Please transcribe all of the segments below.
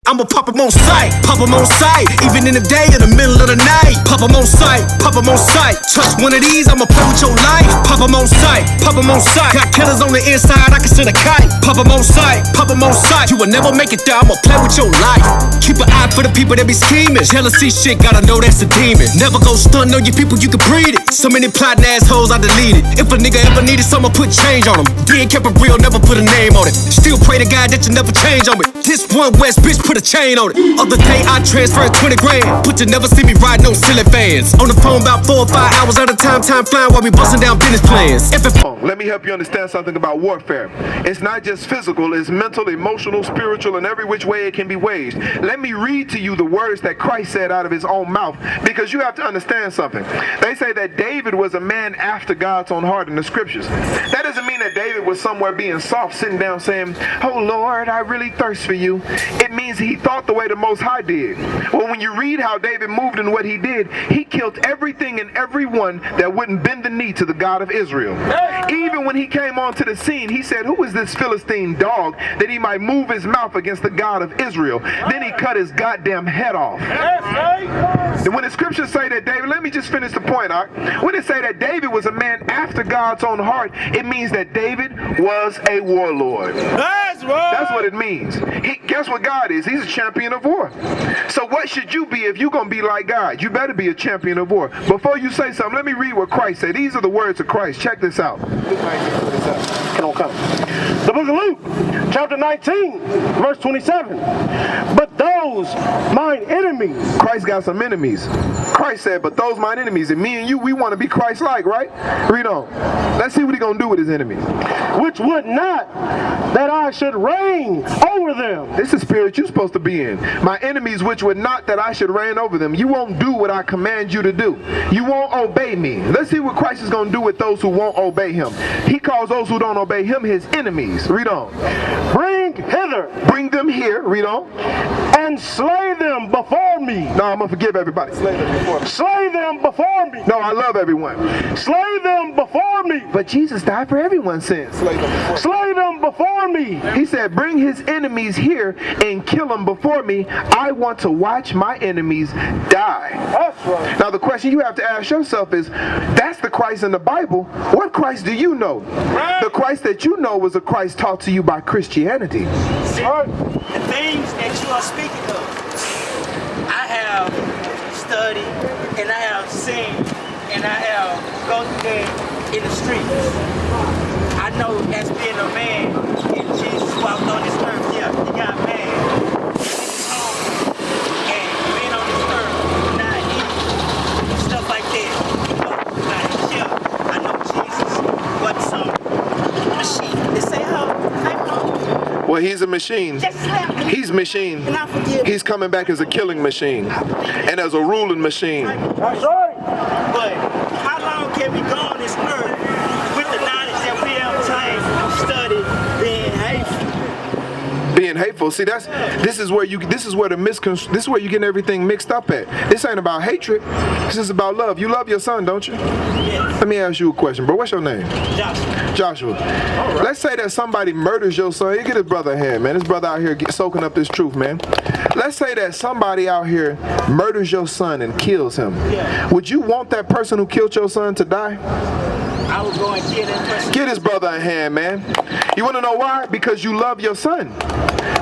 I'ma pop 'em on sight, even in the day, in the middle of the night. Pop 'em on sight, touch one of these, I'ma play with your life. Pop 'em on sight, got killers on the inside, I can send a kite. Pop 'em on sight, you will never make it there, I'ma play with your life. Keep an eye for the people that be scheming. Jealousy shit, gotta know that's a demon. Never go stuntin' on your people, you can breed it. So many plotting assholes, I deleted. If a nigga ever needed something, put change on him. Being kept it real, never put a name on it. Still pray to God that you never change on me. This one West bitch put a chain on it. Other day I transferred 20 grand, but you never see me riding on silly fans. On the phone about 4 or 5 hours at a time flying while we busting down business plans. Let me help you understand something about warfare. It's not just physical, it's mental, emotional, spiritual, and every which way it can be waged. Let me read to you the words that Christ said out of his own mouth, because you have to understand something. They say that David was a man after God's own heart in the scriptures. That doesn't mean that David was somewhere being soft, sitting down saying, "Oh Lord, I really thirst for you." It means he thought the way the Most High did. Well, when you read how David moved and what he did, he killed everything and everyone that wouldn't bend the knee to the God of Israel. Even when he came onto the scene, he said, "Who is this Philistine dog that he might move his mouth against the God of Israel?" Then he cut his goddamn head off. And when the scriptures say that David, let me just finish the point, all right? When it say that David was a man after God's own heart, it means that David was a warlord. That's right. That's what it means. Guess what God is? He's a champion of war. So what should you be if you're going to be like God? You better be a champion of war. Before you say something, let me read what Christ said. These are the words of Christ. Check this out. Come. The book of Luke, chapter 19, verse 27. But those mine enemies. Christ got some enemies. Christ said, but those mine enemies. And me and you, we want to be Christ-like, right? Read on. Let's see what he's going to do with his enemies. Which would not that I should reign over them. This is the spirit you're supposed to be in. My enemies, which would not that I should reign over them. You won't do what I command you to do. You won't obey me. Let's see what Christ is going to do with those who won't obey him. He calls those who don't obey him his enemies. Read on. Bring hither. Bring them here. Read on. And slay them before me. No, I'm going to forgive everybody. Slay them before me. Slay them before me. No, I love everyone. Slay them before me. But Jesus died for everyone's sins. Slay them before me. He said, bring his enemies here and kill them before me. I want to watch my enemies die. That's right. Now the question you have to ask yourself is, that's the Christ in the Bible. What Christ do you know? Right. The Christ that you know was a Christ taught to you by Christianity. See, the things that you are speaking of, I have studied and I have seen and I have gone through there in the streets. I know as being a man, and Jesus walked on this earth, yeah, he got mad. And being on this earth, not eating, stuff like that. Like, yeah, I know Jesus wasn't some machine. They say, oh, Well, he's a machine. He's machine. He's coming back as a killing machine and as a ruling machine. That's right. But how long can we go on this earth with the knowledge that we have obtained, studied, being hateful? Being hateful. See, this is where you getting everything mixed up at. This ain't about hatred. This is about love. You love your son, don't you? Yes. Let me ask you a question, bro. What's your name? Joshua. Joshua. Let's say that somebody murders your son. You get his brother a hand, man. This brother out here soaking up this truth, man. Let's say that somebody out here murders your son and kills him. Yeah. Would you want that person who killed your son to die? I would go and kill that person. Get his brother a hand, man. You want to know why? Because you love your son.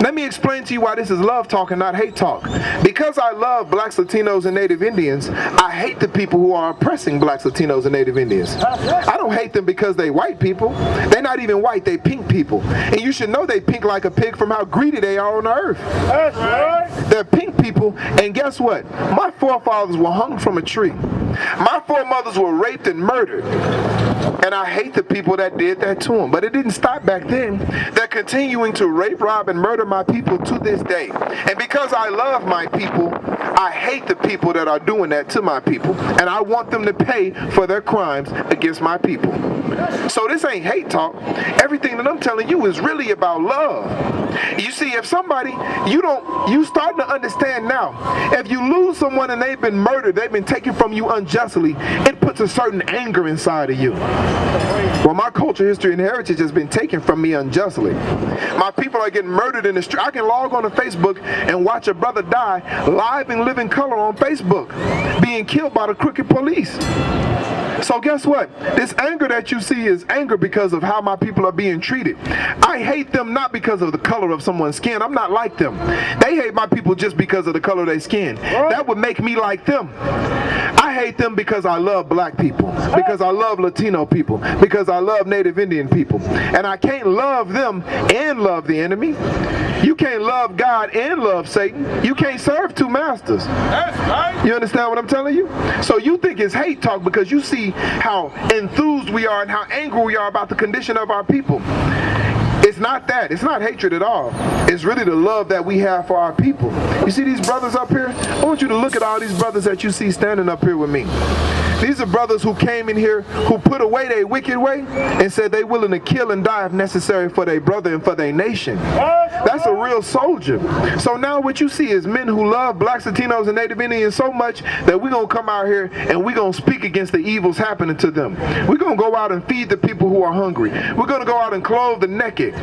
Let me explain to you why this is love talk and not hate talk. Because I love blacks, Latinos, and Native Indians, I hate the people who are oppressing blacks, Latinos, and Native Indians. I don't hate them because they white people. They're not even white, they pink people. And you should know they pink like a pig from how greedy they are on the earth. That's right. They're pink people, and guess what? My forefathers were hung from a tree. My foremothers were raped and murdered. And I hate the people that did that to them. But it didn't stop back then. They're continuing to rape, rob, and murder my people to this day. And because I love my people, I hate the people that are doing that to my people. And I want them to pay for their crimes against my people. So this ain't hate talk. Everything that I'm telling you is really about love. You see, if somebody, you starting to understand now, if you lose someone and they've been murdered, they've been taken from you unjustly, it puts a certain anger inside of you. Well, my culture, history, and heritage has been taken from me unjustly. My people are getting murdered in the street. I can log on to Facebook and watch a brother die live in living color on Facebook, being killed by the crooked police. So guess what? This anger that you see is anger because of how my people are being treated. I hate them not because of the color of someone's skin. I'm not like them. They hate my people just because of the color of their skin. That would make me like them. I hate them because I love black people, because I love Latino people, because I love Native Indian people. And I can't love them and love the enemy. You can't love God and love Satan. You can't serve two masters. That's right. You understand what I'm telling you? So you think it's hate talk because you see how enthused we are and how angry we are about the condition of our people. It's not that. It's not hatred at all. It's really the love that we have for our people. You see these brothers up here? I want you to look at all these brothers that you see standing up here with me. These are brothers who came in here, who put away their wicked way and said they willing to kill and die if necessary for their brother and for their nation. That's a real soldier. So now what you see is men who love blacks, Latinos, and Native Indians so much that we're going to come out here and we're going to speak against the evils happening to them. We're going to go out and feed the people who are hungry. We're going to go out and clothe the naked.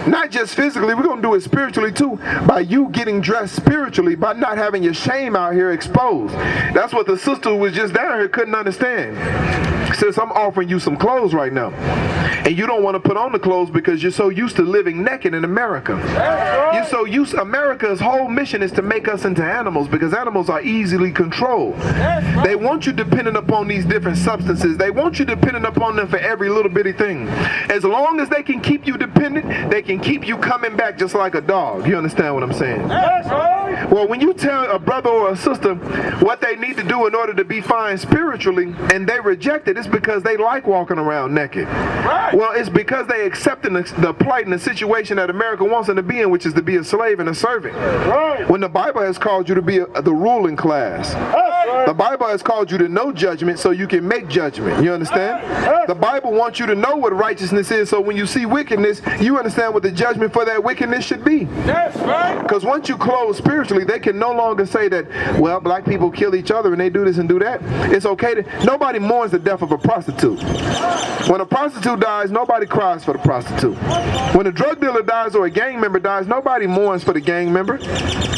Not just physically, we're going to do it spiritually too, by you getting dressed spiritually, by not having your shame out here exposed. That's what the sister who was just down here couldn't understand. Says, I'm offering you some clothes right now, and you don't want to put on the clothes because you're so used to living naked in America. You're so used. America's whole mission is to make us into animals because animals are easily controlled. They want you dependent upon these different substances. They want you dependent upon them for every little bitty thing. As long as they can keep you dependent, they can keep you coming back just like a dog. You understand what I'm saying? Well, when you tell a brother or a sister what they need to do in order to be fine spiritually, and they reject it, it's because they like walking around naked. Well, it's because they accepting the plight and the situation that America wants them to be in, which is to be a slave and a servant. When the Bible has called you to be the ruling class. The Bible has called you to know judgment so you can make judgment. You understand? The Bible wants you to know what righteousness is, so when you see wickedness, you understand what the judgment for that wickedness should be. That's right. Because once you close spiritually, they can no longer say that, well, black people kill each other and they do this and do that. It's okay to, nobody mourns the death of a prostitute. When a prostitute dies, nobody cries for the prostitute. When a drug dealer dies or a gang member dies, nobody mourns for the gang member.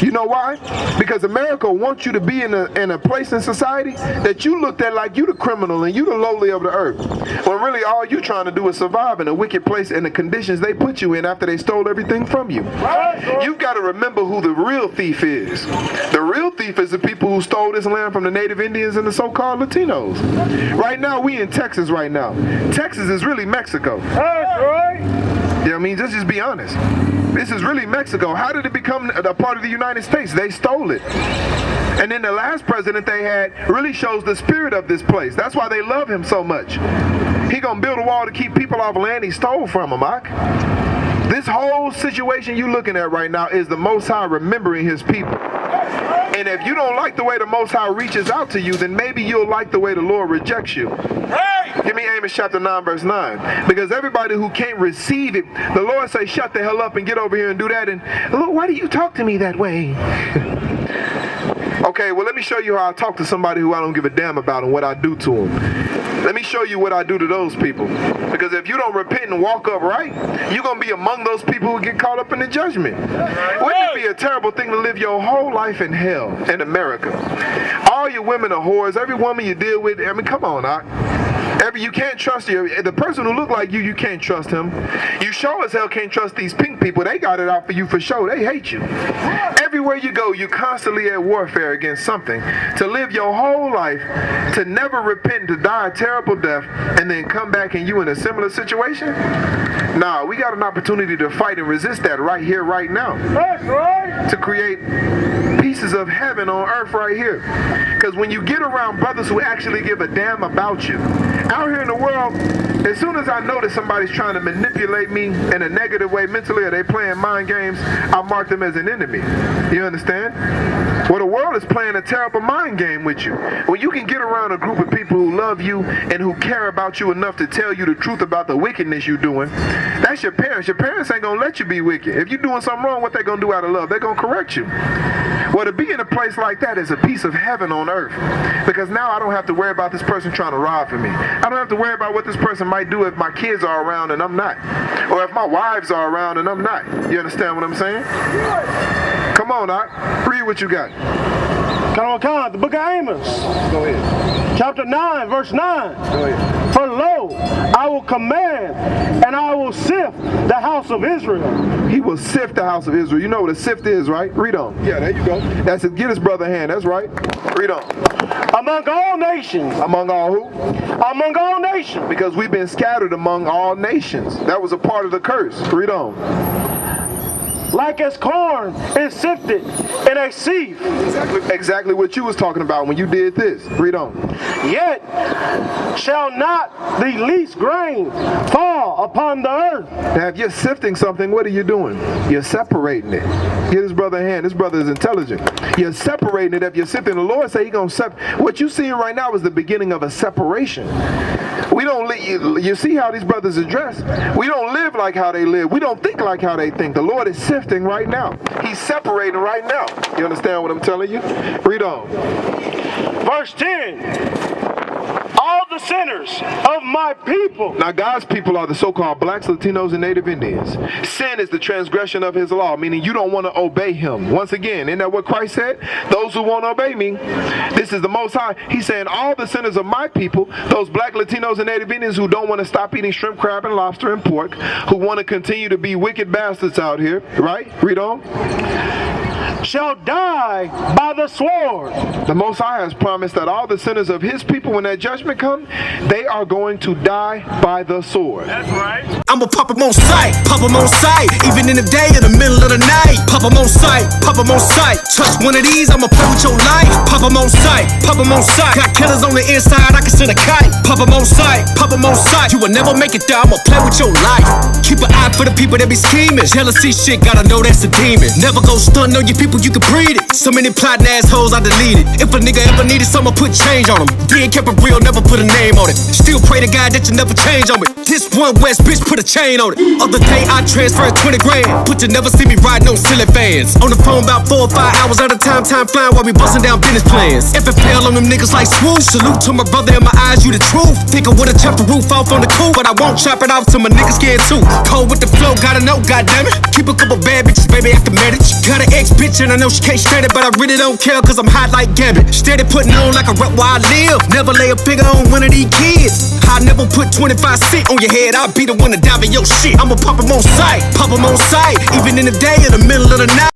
You know why? Because America wants you to be in a place in society that you looked at like you the criminal and you the lowly of the earth. When really all you trying to do is survive in a wicked place and the conditions they put you in after they stole everything from you. You've got to remember who the real thief is. The real thief is the people who stole this land from the Native Indians and the so-called Latinos. Right now, we in Texas right now. Texas is really Mexico. That's right. You know what I mean? Let's just be honest. This is really Mexico. How did it become a part of the United States? They stole it. And then the last president they had really shows the spirit of this place. That's why they love him so much. He gonna build a wall to keep people off land he stole from them, Ak. This whole situation you looking at right now is the Most High remembering his people. And if you don't like the way the Most High reaches out to you, then maybe you'll like the way the Lord rejects you. Give me Amos chapter 9, verse 9. Because everybody who can't receive it, the Lord say, shut the hell up and get over here and do that. And, Lord, why do you talk to me that way? Okay, well, let me show you how I talk to somebody who I don't give a damn about and what I do to them. Let me show you what I do to those people. Because if you don't repent and walk up right, you're going to be among those people who get caught up in the judgment. Wouldn't it be a terrible thing to live your whole life in hell in America? All your women are whores. Every woman you deal with, I mean, come on, you can't trust the person who look like you can't trust him. You sure as hell can't trust these pink people. They got it out for you for sure. They hate you. Everywhere you go, you're constantly at warfare against something. To live your whole life, to never repent, to die a terrible death, and then come back and you in a similar situation? Nah, we got an opportunity to fight and resist that right here, right now. That's right. To create pieces of heaven on earth right here. Because when you get around brothers who actually give a damn about you, out here in the world, as soon as I notice somebody's trying to manipulate me in a negative way mentally, or they playing mind games, I mark them as an enemy. You understand? Well, the world is playing a terrible mind game with you. When you can get around a group of people who love you and who care about you enough to tell you the truth about the wickedness you're doing, that's your parents. Your parents ain't gonna let you be wicked. If you're doing something wrong, what they gonna do out of love? They're gonna correct you. Well, to be in a place like that is a piece of heaven on earth. Because now I don't have to worry about this person trying to rob from me. I don't have to worry about what this person might do if my kids are around and I'm not. Or if my wives are around and I'm not. You understand what I'm saying? Come on, Doc. Read what you got. The book of Amos. Go ahead. Chapter 9, verse 9. Go ahead. For lo, I will command and I will sift the house of Israel. He will sift the house of Israel. You know what a sift is, right? Read on. Yeah, there you go. That's it. Get his brother a hand. That's right. Read on. Among all nations. Among all who? Among all nations. Because we've been scattered among all nations. That was a part of the curse. Read on. Like as corn is sifted in a sieve. Exactly what you was talking about when you did this. Read on. Yet shall not the least grain fall upon the earth. Now, if you're sifting something, what are you doing? You're separating it. Give his brother a hand. This brother is intelligent. You're separating it. If you're sifting, the Lord say He's gonna separate. What you're seeing right now is the beginning of a separation. We don't live. You see how these brothers are dressed? We don't live like how they live. We don't think like how they think. The Lord is sifting right now. He's separating right now. You understand what I'm telling you? Read on. Verse 10. All the sinners of my people. Now, God's people are the so-called blacks, Latinos, and Native Indians. Sin is the transgression of His law, meaning you don't want to obey Him. Once again, isn't that what Christ said? Those who won't obey me, this is the Most High. He's saying all the sinners of my people, those black, Latinos, and Native Indians who don't want to stop eating shrimp, crab, and lobster and pork, who want to continue to be wicked bastards out here, right? Read on. Shall die by the sword. The Most High has promised that all the sinners of His people, when that judgment comes, they are going to die by the sword. That's right. I'ma pop 'em on sight, pop 'em on sight. Even in the day, in the middle of the night. Pop 'em on sight, pop 'em on sight. Touch one of these, I'ma play with your life. Pop 'em on sight, pop 'em on sight. Got killers on the inside, I can send a kite. Pop 'em on sight, pop 'em on sight. You will never make it there, I'ma play with your life. Keep an eye for the people that be scheming. Jealousy shit, gotta know that's a demon. Never go stun on your people, you can breed it. So many plotting assholes, I deleted. If a nigga ever needed something, put change on him. Being kept it real, never put a name on it. Still pray to God that you never change on me. This one West bitch put a chain on it. Other day I transferred 20 grand. But you never see me riding on silly fans. On the phone about 4 or 5 hours at a time, time flying while we busting down business plans. FFL on them niggas like swoosh. Salute to my brother in my eyes, you the truth. Think I would've chopped the roof off on the coupe, but I won't chop it off till my niggas scared too. Cold with the flow, gotta know, goddammit. Keep a couple bad bitches, baby, after marriage. Got an ex bitch and I know she can't straight it, but I really don't care cause I'm hot like Gambit. Steady putting on like a rep where I live. Never lay a finger on one of these kids. I never put 25 cents on your head, I'll be the one to dive in your shit. I'ma pop 'em on sight, pop 'em on sight. Even in the day, in the middle of the night.